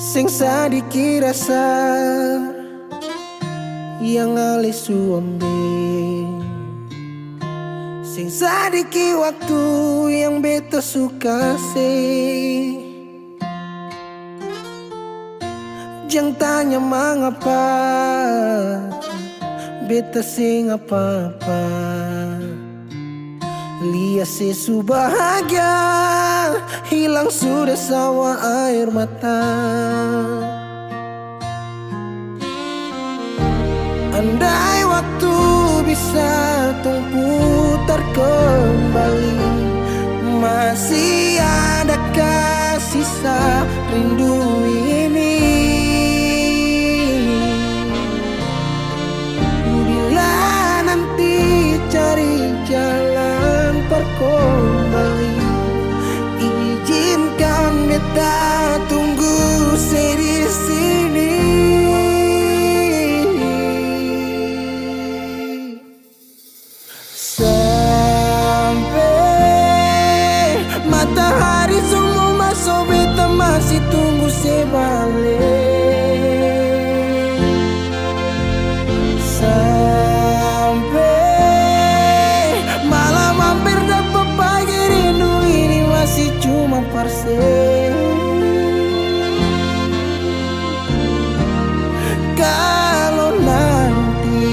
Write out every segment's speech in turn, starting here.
Sing sadiki rasa yang alih suambe, sing sadiki waktu yang beta suka sih. Jangan tanya mengapa beta sing apa-apa. Lihat sesu bahagia hilang sudah sawa air mata. Andai waktu bisa tung putar kembali, masih adakah sisa rindu ini? Bila nanti cari jalan kembali, izinkan beta tunggu di sini. Sampai matahari semua masuk, beta masih tunggu sebalik. Sampai malam hampir dapat pagi, rindu ini masih cuma parse. Kalau nanti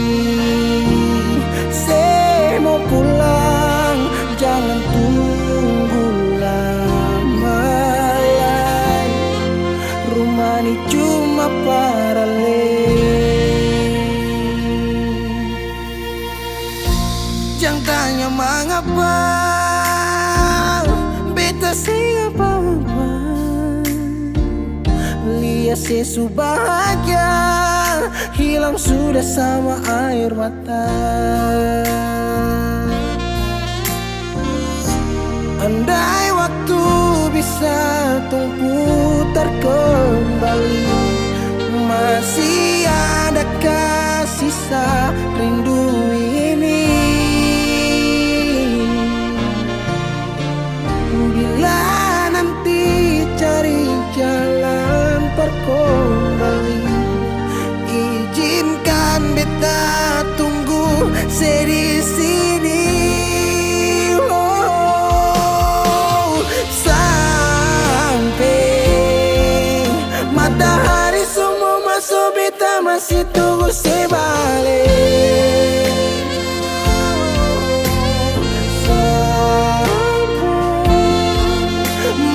saya mau pulang, jangan tunggu lama lagi. Rumah ini cuma paralel. Jangan tanya mengapa beta siapa. Lihat sesu bahagia hilang sudah sama air mata. Andai waktu bisa tung putar kembali, masih adakah sisa rindu ini? Bila nanti cari jalan kembali, izinkan beta tunggu di sini. Oh, sampai matahari semua masuk, beta masih tunggu sebalik.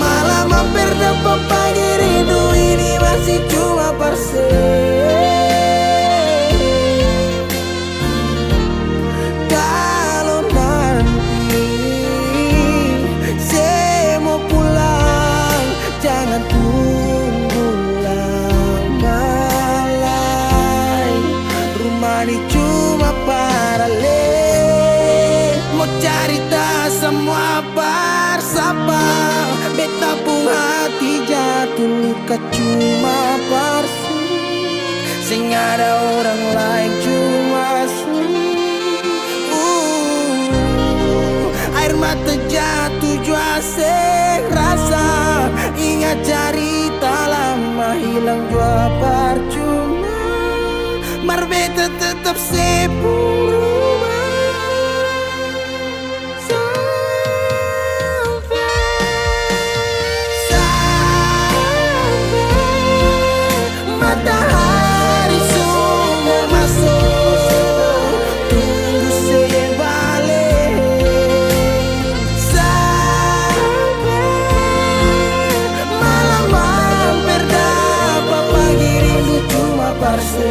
Malam hampir dapat pagi, rindu ini masih cuma parse. Kalau nanti saya mau pulang, jangan tunggu lama lagi. Rumah ini cuma paralel, mau cerita semua bersama. Beta pun hati jatuh luka cuma parsi, sing ada orang lain cuma air mata jatuh jua rasa. Ingat cerita lama hilang jua percuma, mar beta tetap sepuluh. Matahari semua masuk, tunggu sebalik. Sampai malam hampir dapat pagi, rindu cuma parse.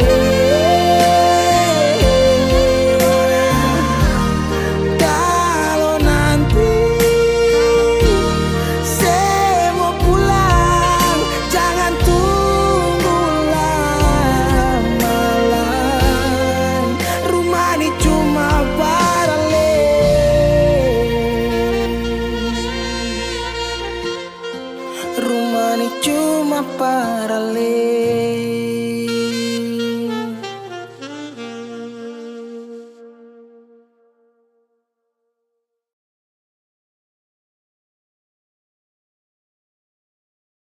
Kalau nanti saya mau pulang, jangan tunggu lama lagi. Rumah ini cuma paralel. Rumah ini cuma paralel.